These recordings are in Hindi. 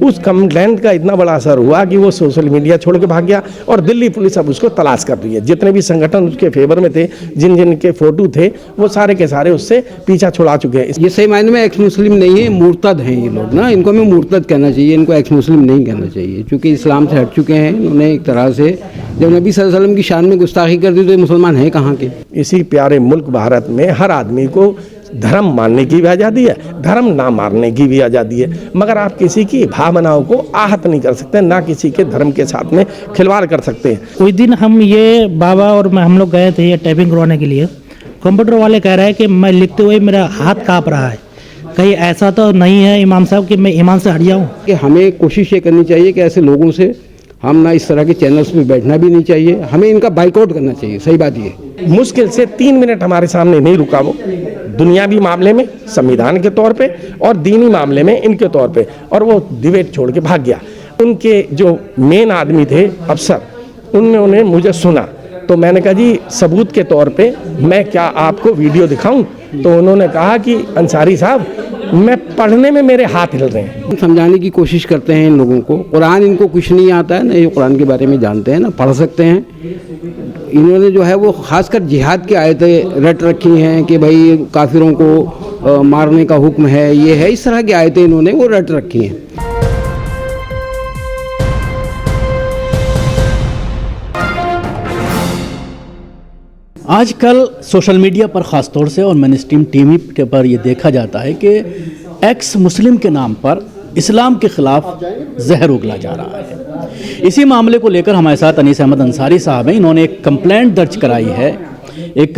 उस कंप्लेंट का इतना बड़ा असर हुआ कि वो सोशल मीडिया छोड़ के भाग गया और दिल्ली पुलिस अब उसको तलाश कर रही है। जितने भी संगठन उसके फेवर में थे, जिन जिन के फोटो थे, वो सारे के सारे उससे पीछा छुड़ा चुके हैं। ये सही मायने में एक्स मुस्लिम नहीं है, मुर्तद हैं ये लोग ना। इनको हमें मुर्तद कहना चाहिए, इनको एक्स मुस्लिम नहीं कहना चाहिए, क्योंकि इस्लाम से हट चुके हैं इन्होंने एक तरह से। जब नबी सल्लल्लाहु अलैहि वसल्लम की शान में गुस्ताखी कर दी तो ये मुसलमान हैं कहाँ के। इसी प्यारे मुल्क भारत में हर आदमी को धर्म मानने की भी आज़ादी है, धर्म ना मानने की भी आज़ादी है, मगर आप किसी की भावनाओं को आहत नहीं कर सकते, ना किसी के धर्म के साथ में खिलवाड़ कर सकते हैं। कोई दिन हम ये बाबा और हम लोग गए थे ये टाइपिंग करवाने के लिए। कंप्यूटर वाले कह रहे हैं कि मैं लिखते हुए मेरा हाथ काँप रहा है, कहीं ऐसा तो नहीं है इमाम साहब कि मैं ईमान से हट जाऊँ। कि हमें कोशिश ये करनी चाहिए कि ऐसे लोगों से हम ना इस तरह के चैनल्स में बैठना भी नहीं चाहिए, हमें इनका बाइकआउट करना चाहिए। सही बात ये मुश्किल से 3 मिनट हमारे सामने नहीं रुका वो, दुनियावी मामले में संविधान के तौर पे और दीनी मामले में इनके तौर पे, और वो डिबेट छोड़ के भाग गया। उनके जो मेन आदमी थे अफसर, उन्होंने मुझे सुना तो मैंने कहा जी सबूत के तौर पे मैं क्या आपको वीडियो दिखाऊं? तो उन्होंने कहा कि अंसारी साहब मैं पढ़ने में मेरे हाथ हिल रहे हैं। समझाने की कोशिश करते हैं इन लोगों को। कुरान इनको कुछ नहीं आता है, ना ये कुरान के बारे में जानते हैं, ना पढ़ सकते हैं। इन्होंने जो है वो खासकर जिहाद की आयतें रट रखी हैं कि भाई काफिरों को मारने का हुक्म है, ये है, इस तरह की आयतें इन्होंने वो रट रखी हैं। आजकल सोशल मीडिया पर ख़ास तौर से और मेनस्ट्रीम टीवी के पर ये देखा जाता है कि एक्स मुस्लिम के नाम पर इस्लाम के ख़िलाफ़ जहर उगला जा रहा है। इसी मामले को लेकर हमारे साथ अनीस अहमद अंसारी साहब हैं। इन्होंने एक कंप्लेंट दर्ज कराई है। एक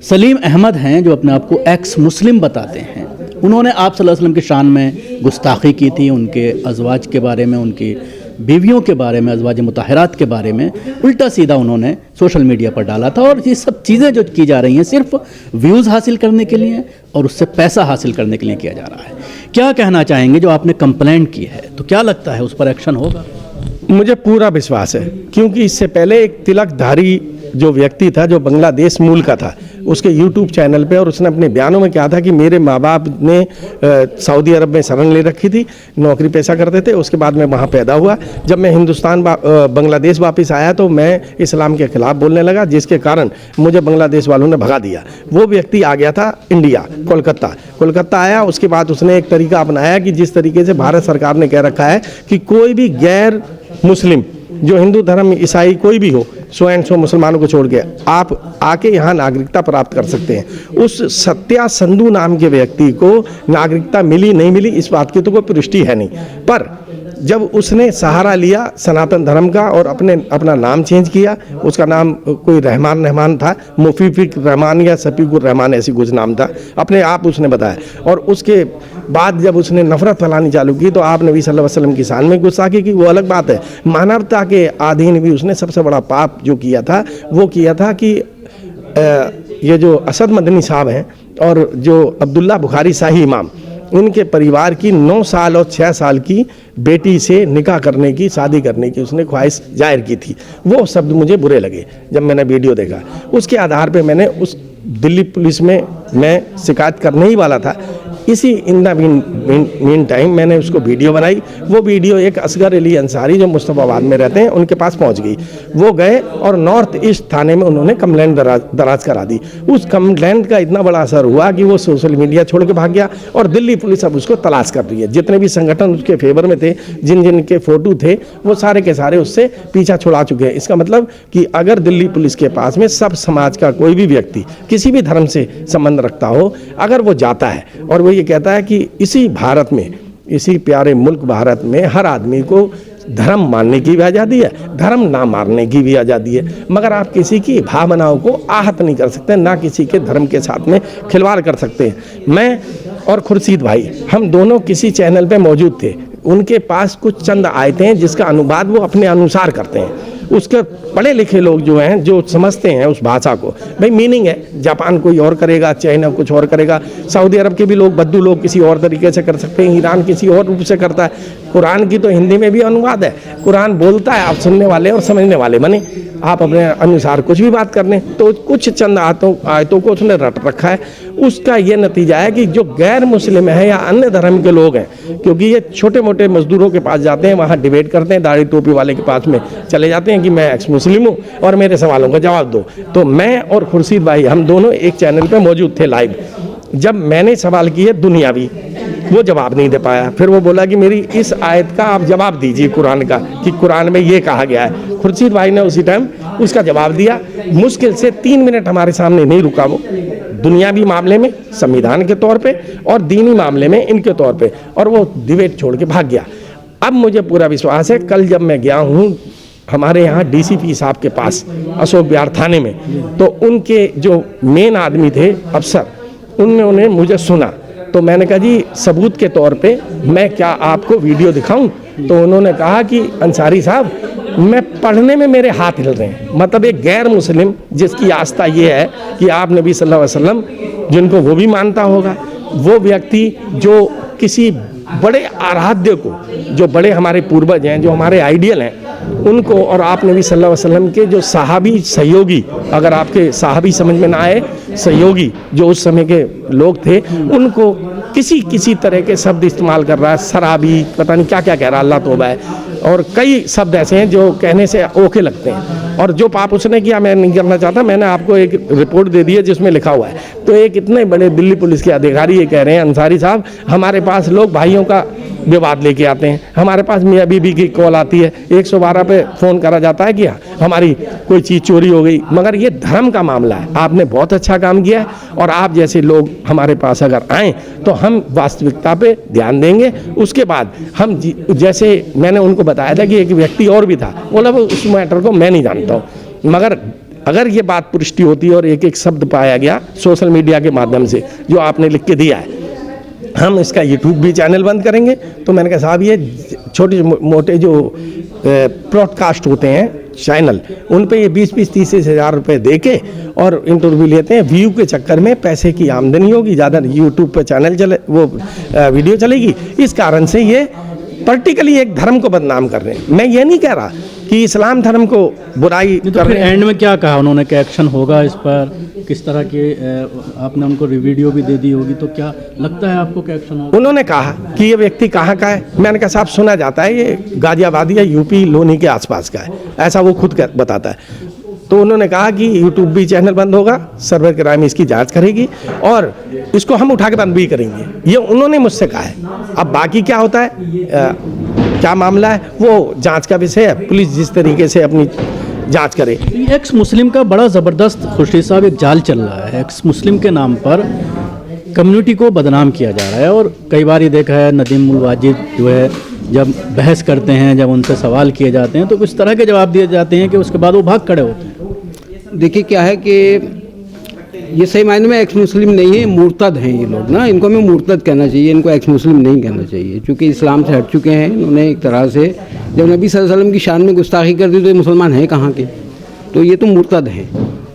सलीम अहमद हैं जो अपने आप को एक्स मुस्लिम बताते हैं। उन्होंने आप सल्लल्लाहु अलैहि वसल्लम की शान में गुस्ताखी की थी, उनके अज़वाज के बारे में, उनकी बीवियों के बारे में, अज़वाज मुताहरात के बारे में उल्टा सीधा उन्होंने सोशल मीडिया पर डाला था। और ये सब चीज़ें जो की जा रही हैं सिर्फ व्यूज़ हासिल करने के लिए और उससे पैसा हासिल करने के लिए किया जा रहा है। क्या कहना चाहेंगे? जो आपने कंप्लेंट की है तो क्या लगता है उस पर एक्शन होगा? मुझे पूरा विश्वास है, क्योंकि इससे पहले एक तिलकधारी जो व्यक्ति था जो बांग्लादेश मूल का था, उसके YouTube चैनल पे, और उसने अपने बयानों में कहा था कि मेरे माँ बाप ने सऊदी अरब में शरण ले रखी थी, नौकरी पेशा करते थे, उसके बाद मैं वहाँ पैदा हुआ। जब मैं हिंदुस्तान बांग्लादेश वापस आया तो मैं इस्लाम के ख़िलाफ़ बोलने लगा, जिसके कारण मुझे बांग्लादेश वालों ने भगा दिया। वो व्यक्ति आ गया था इंडिया, कोलकाता आया। उसके बाद उसने एक तरीका अपनाया कि जिस तरीके से भारत सरकार ने कह रखा है कि कोई भी गैर मुस्लिम, जो हिंदू धर्म, ईसाई कोई भी हो, 100 मुसलमानों को छोड़ के आप आके यहाँ नागरिकता प्राप्त कर सकते हैं। उस सत्या संधू नाम के व्यक्ति को नागरिकता मिली नहीं मिली इस बात की तो कोई पुष्टि है नहीं, पर जब उसने सहारा लिया सनातन धर्म का और अपना नाम चेंज किया, उसका नाम कोई रहमान था, मुफीफिक रहमान या शफीकुर रहमान ऐसी कुछ नाम था, अपने आप उसने बताया। और उसके बाद जब उसने नफरत फैलानी चालू की तो आप नबी सल्लल्लाहु अलैहि वसल्लम की शान में गुस्ताखी की, वो अलग बात है। मानवता के अधीन भी उसने सबसे बड़ा पाप जो किया था वो किया था कि ये जो असद मदनी साहब हैं और जो अब्दुल्ला बुखारी शाही इमाम, उनके परिवार की 9 साल और 6 साल की बेटी से निकाह करने की, शादी करने की उसने ख्वाहिश जाहिर की थी। वो शब्द मुझे बुरे लगे जब मैंने वीडियो देखा। उसके आधार पे मैंने उस दिल्ली पुलिस में मैं शिकायत करने ही वाला था। इसी इन द मीन टाइम मैंने उसको वीडियो बनाई। वो वीडियो एक असगर अली अंसारी जो मुस्तफ़ाबाद में रहते हैं उनके पास पहुंच गई। वो गए और नॉर्थ ईस्ट थाने में उन्होंने कंप्लेंट दराज करा दी। उस कंप्लेंट का इतना बड़ा असर हुआ कि वो सोशल मीडिया छोड़ के भाग गया और दिल्ली पुलिस अब उसको तलाश कर रही है। जितने भी संगठन उसके फेवर में थे, जिन जिन के फोटो थे, वो सारे के सारे उससे पीछा छुड़ा चुके हैं। इसका मतलब कि अगर दिल्ली पुलिस के पास में सब समाज का कोई भी व्यक्ति किसी भी धर्म से संबंध रखता हो, अगर वो जाता है और वो ये कहता है कि इसी भारत में, इसी प्यारे मुल्क भारत में हर आदमी को धर्म मानने की भी आज़ादी है, धर्म ना मारने की भी आज़ादी है, मगर आप किसी की भावनाओं को आहत नहीं कर सकते, ना किसी के धर्म के साथ में खिलवाड़ कर सकते हैं। मैं और खुर्शीद भाई हम दोनों किसी चैनल पे मौजूद थे। उनके पास कुछ चंद आयतें हैं जिसका अनुवाद वो अपने अनुसार करते हैं। उसके पढ़े लिखे लोग जो हैं, जो समझते हैं उस भाषा को, भाई मीनिंग है जापान कोई और करेगा, चाइना कुछ और करेगा, सऊदी अरब के भी लोग, बद्दू लोग किसी और तरीके से कर सकते हैं, ईरान किसी और रूप से करता है। कुरान की तो हिंदी में भी अनुवाद है। कुरान बोलता है, आप सुनने वाले और समझने वाले बने, आप अपने अनुसार कुछ भी बात कर लें। तो कुछ चंद आयतों को उसने रट रखा है। उसका ये नतीजा है कि जो गैर मुस्लिम है या अन्य धर्म के लोग हैं, क्योंकि ये छोटे मोटे मजदूरों के पास जाते हैं, वहाँ डिबेट करते हैं, दाढ़ी टोपी वाले के पास में चले जाते हैं कि मैं एक्स मुस्लिम हूँ और मेरे सवालों का जवाब दो। तो मैं और खुर्शीद भाई हम दोनों एक चैनल पे मौजूद थे लाइव। जब मैंने सवाल किए दुनियावी, वो जवाब नहीं दे पाया। फिर वो बोला कि मेरी इस आयत का आप जवाब दीजिए कुरान का, कि कुरान में ये कहा गया है। खुर्शीद भाई ने उसी टाइम उसका जवाब दिया। मुश्किल से 3 मिनट हमारे सामने नहीं रुका वो, दुनियावी मामले में संविधान के तौर पे और दीनी मामले में इनके तौर पे, और वो डिबेट छोड़ के भाग गया। अब मुझे पूरा विश्वास है, कल जब मैं गया हूँ हमारे यहाँ डीसीपी साहब के पास अशोक विहार थाने में, तो उनके जो मेन आदमी थे अफसर, उन्होंने मुझे सुना। तो मैंने कहा जी सबूत के तौर पे मैं क्या आपको वीडियो दिखाऊं? तो उन्होंने कहा कि अंसारी साहब मैं पढ़ने में मेरे हाथ हिल रहे हैं। मतलब एक गैर मुस्लिम जिसकी आस्था ये है कि आप नबी सल्लल्लाहु अलैहि वसल्लम, जिनको वो भी मानता होगा, वो व्यक्ति जो किसी बड़े आराध्य को, जो बड़े हमारे पूर्वज हैं, जो हमारे आइडियल हैं, उनको, और आप नबी सल्लल्लाहु अलैहि वसल्लम के जो सहाबी सहयोगी, अगर आपके सहाबी समझ में ना आए, सहयोगी जो उस समय के लोग थे, उनको किसी तरह के शब्द इस्तेमाल कर रहा है, शराबी, पता नहीं क्या क्या कह रहा है, अल्लाह तौबा है, और कई शब्द ऐसे हैं जो कहने से ओके लगते हैं। और जो पाप उसने किया मैं नहीं करना चाहता, मैंने आपको एक रिपोर्ट दे दी है जिसमें लिखा हुआ है। तो एक इतने बड़े दिल्ली पुलिस के अधिकारी ये कह रहे हैं, अंसारी साहब हमारे पास लोग भाइयों का विवाद लेके आते हैं, हमारे पास मियाँ बीबी की कॉल आती है, 112 पे फ़ोन करा जाता है कि हमारी कोई चीज़ चोरी हो गई, मगर ये धर्म का मामला है। आपने बहुत अच्छा काम किया है, और आप जैसे लोग हमारे पास अगर आएँ तो हम वास्तविकता पे ध्यान देंगे। उसके बाद हम जैसे मैंने उनको बताया था कि एक व्यक्ति और भी था, बोला वो उस मैटर को मैं नहीं जानता हूँ, मगर अगर ये बात पुष्टि होती है और एक एक शब्द पाया गया सोशल मीडिया के माध्यम से जो आपने लिख के दिया है, हम इसका यूट्यूब भी चैनल बंद करेंगे। तो मैंने कहा साहब ये छोटे मोटे जो ब्रॉडकास्ट होते हैं चैनल, उन पे ये 20-30 हज़ार रुपये दे के और इंटरव्यू लेते हैं, व्यू के चक्कर में पैसे की आमदनी होगी, ज़्यादा यूट्यूब पे चैनल चले, वो वीडियो चलेगी। इस कारण से ये पर्टिकुलरली एक धर्म को बदनाम कर रहे हैं। मैं ये नहीं कह रहा कि इस्लाम धर्म को बुराई तो कर फिर रहे हैं। एंड में क्या कहा उन्होंने, क्या एक्शन होगा इस पर, किस तरह के आपने उनको वीडियो भी दे दी होगी, तो क्या लगता है आपको क्या एक्शन होगा? उन्होंने कहा कि ये व्यक्ति कहाँ का है। मैंने कहा साहब सुना जाता है ये गाजियाबाद या यूपी लोनी के आसपास का है, ऐसा वो खुद बताता है। तो उन्होंने कहा कि यूट्यूब भी चैनल बंद होगा, सर्वर क्राइम इसकी जांच करेगी और इसको हम उठा के बंद भी करेंगे, ये उन्होंने मुझसे कहा है। अब बाकी क्या होता है, क्या मामला है, वो जांच का विषय है, पुलिस जिस तरीके से अपनी जांच करे। एक्स मुस्लिम का बड़ा ज़बरदस्त खुर्शीद साहब एक जाल चल रहा है, एक्स मुस्लिम के नाम पर कम्युनिटी को बदनाम किया जा रहा है। और कई बार ये देखा है नदीम उल वाजिद जो है जब बहस करते हैं, जब उनसे सवाल किए जाते हैं तो इस तरह के जवाब दिए जाते हैं कि उसके बाद वो भाग खड़े होते हैं। देखिए क्या है कि ये सही मायने में एक्स मुस्लिम नहीं है, मुर्तद हैं ये लोग ना, इनको हमें मुर्तद कहना चाहिए, इनको एक्स मुस्लिम नहीं कहना चाहिए, क्योंकि इस्लाम से हट चुके हैं। इन्होंने एक तरह से जब नबी सल्लल्लाहु अलैहि वसल्लम की शान में गुस्ताखी कर दी तो ये मुसलमान हैं कहाँ के, तो ये तो मुर्तद हैं।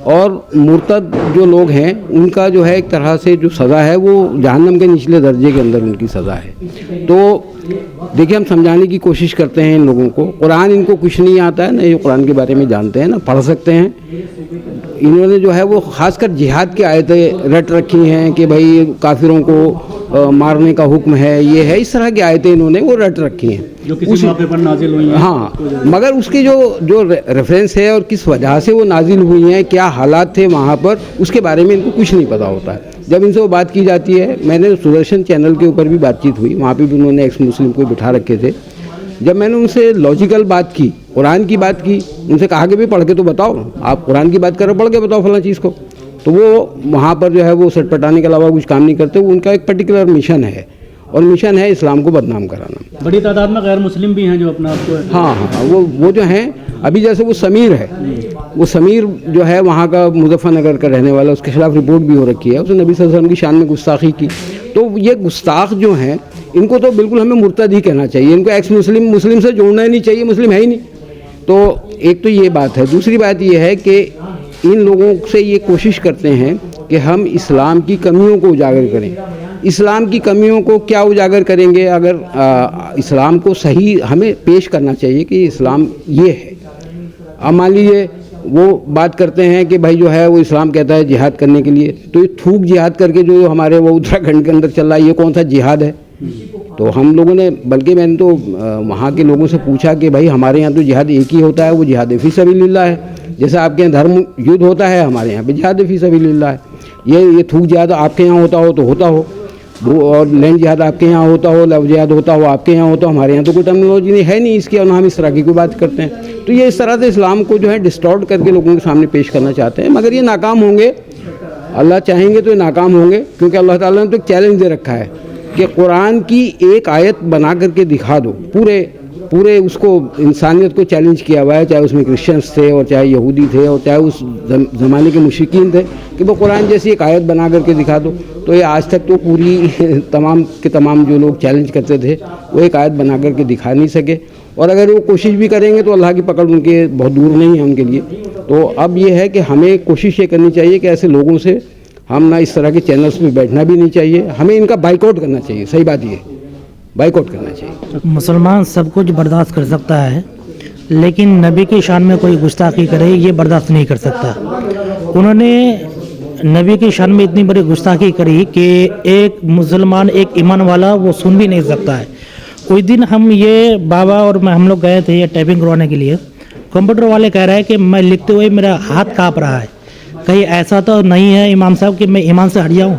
और मुर्तद जो लोग हैं उनका जो है एक तरह से जो सज़ा है वो जहन्नम के निचले दर्जे के अंदर उनकी सज़ा है। तो देखिए हम समझाने की कोशिश करते हैं इन लोगों को, कुरान इनको कुछ नहीं आता है, ना ये कुरान के बारे में जानते हैं, ना पढ़ सकते हैं। इन्होंने जो है वो ख़ासकर जिहाद की आयतें रट रखी हैं कि भाई काफिरों को मारने का हुक्म है, ये है, इस तरह की आयतें इन्होंने वो रट रखी हैं जो किसी मौके पर नाजिल हुई हैं। हाँ, मगर उसकी जो रेफरेंस है और किस वजह से वो नाजिल हुई हैं, क्या हालात थे वहाँ पर, उसके बारे में इनको कुछ नहीं पता होता है। जब इनसे वो बात की जाती है, मैंने सुदर्शन चैनल के ऊपर भी बातचीत हुई, वहाँ पे भी उन्होंने एक्स मुस्लिम को बिठा रखे थे। जब मैंने उनसे लॉजिकल बात की, कुरान की बात की, उनसे कहा कि भी पढ़ के तो बताओ, आप कुरान की बात कर रहे हो, पढ़ के बताओ फलां चीज़ को, तो वो वहाँ पर जो है वो सटपटाने के अलावा कुछ काम नहीं करते। उनका एक पर्टिकुलर मिशन है, और मिशन है इस्लाम को बदनाम कराना। बड़ी तादाद में गैर मुस्लिम भी हैं जो अपना आपको हाँ, वो जो हैं अभी, जैसे वो समीर है, वो समीर जो है वहाँ का मुजफ्फरनगर का रहने वाला, उसके खिलाफ रिपोर्ट भी हो रखी है, उसने नबी सल्लल्लाहु अलैहि वसल्लम की शान में गुस्ताखी की। तो ये गुस्ताख जो हैं इनको तो बिल्कुल हमें मुर्तद ही कहना चाहिए, इनको एक्स मुस्लिम से जोड़ना ही नहीं चाहिए, मुस्लिम है ही नहीं। तो एक तो ये बात है। दूसरी बात ये है कि इन लोगों से ये कोशिश करते हैं कि हम इस्लाम की कमियों को उजागर करें, इस्लाम की कमियों को क्या उजागर करेंगे? अगर इस्लाम को सही हमें पेश करना चाहिए कि इस्लाम ये है। अब मान लीजिए वो बात करते हैं कि भाई जो है वो इस्लाम कहता है जिहाद करने के लिए, तो ये थूक जिहाद करके जो हमारे वो उत्तराखंड के अंदर चल रहा है, ये कौन सा जिहाद है? तो हम लोगों ने, बल्कि मैंने तो वहाँ के लोगों से पूछा कि भाई हमारे यहाँ तो जिहाद एक ही होता है, वो जिहाद फी सबीलिल्लाह है। जैसे आपके यहाँ धर्म युद्ध होता है, हमारे यहाँ पे जिहाद फी सबीलिल्लाह है। ये थूक जिहाद आपके यहाँ होता हो तो होता हो, वो और लैंड जिहाद आपके यहाँ होता हो, लव जिहाद होता हो आपके यहाँ होता हो, हमारे यहाँ तो कोई टर्मिनोलॉजी नहीं है नहीं इसकी, और ना हम इस तरह की कोई बात करते हैं। तो ये इस तरह से इस्लाम को जो है डिस्टॉर्ट करके लोगों के सामने पेश करना चाहते हैं, मगर ये नाकाम होंगे। अल्लाह चाहेंगे तो ये नाकाम होंगे, क्योंकि अल्लाह ताला ने तो एक चैलेंज दे रखा है कि कुरान की एक आयत बना करके दिखा दो। पूरे उसको इंसानियत को चैलेंज किया हुआ है, चाहे उसमें क्रिश्चियंस थे और चाहे यहूदी थे और चाहे उस ज़माने के मुशरिकीन थे, कि वो कुरान जैसी एक आयत बना करके दिखा दो। तो ये आज तक तो पूरी तमाम के तमाम जो लोग चैलेंज करते थे वो एक आयत बना करके दिखा नहीं सके, और अगर वो कोशिश भी करेंगे तो अल्लाह की पकड़ उनके बहुत दूर नहीं है उनके लिए। तो अब ये है कि हमें कोशिश ये करनी चाहिए कि ऐसे लोगों से हम ना इस तरह के चैनल्स में बैठना भी नहीं चाहिए, हमें इनका बाइकआउट करना चाहिए। सही बात ये, बाइकआउट करना चाहिए। मुसलमान सब कुछ बर्दाश्त कर सकता है, लेकिन नबी की शान में कोई गुस्ताखी करे ये बर्दाश्त नहीं कर सकता। उन्होंने नबी की शान में इतनी बड़ी गुस्ताखी करी कि एक मुसलमान, एक ईमान वाला वो सुन भी नहीं सकता है। उस दिन हम ये बाबा और मैं हम लोग गए थे ये टाइपिंग करवाने के लिए। कंप्यूटर वाले कह रहे हैं कि मैं लिखते हुए मेरा हाथ काँप रहा है, कहीं ऐसा तो नहीं है इमाम साहब कि मैं ईमान से हट जाऊँ।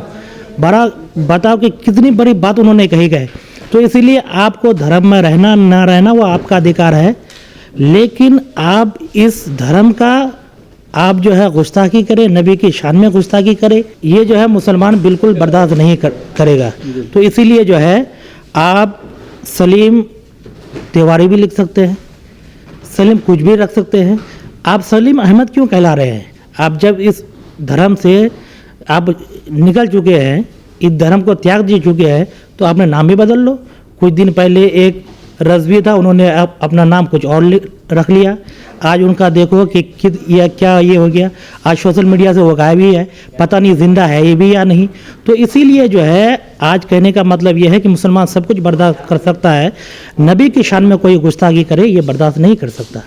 बड़ा बताओ कि कितनी बड़ी बात उन्होंने कही गए। तो इसीलिए आपको धर्म में रहना ना रहना वो आपका अधिकार है, लेकिन आप इस धर्म का आप जो है गुस्ताखी करें, नबी की शान में गुस्ताखी करें, ये जो है मुसलमान बिल्कुल बर्दाश्त नहीं करेगा। तो इसीलिए जो है आप सलीम तिवारी भी लिख सकते हैं, सलीम कुछ भी रख सकते हैं। आप सलीम अहमद क्यों कहला रहे हैं? आप जब इस धर्म से आप निकल चुके हैं, इस धर्म को त्याग दे चुके हैं, तो आपने नाम भी बदल लो। कुछ दिन पहले एक रज़वी था, उन्होंने अपना नाम कुछ और रख लिया। आज उनका देखो कि क्या ये हो गया, आज सोशल मीडिया से वो गायब ही है, पता नहीं जिंदा है ये भी या नहीं। तो इसीलिए जो है आज कहने का मतलब ये है कि मुसलमान सब कुछ बर्दाश्त कर सकता है, नबी की शान में कोई गुस्ताखी करे ये बर्दाश्त नहीं कर सकता।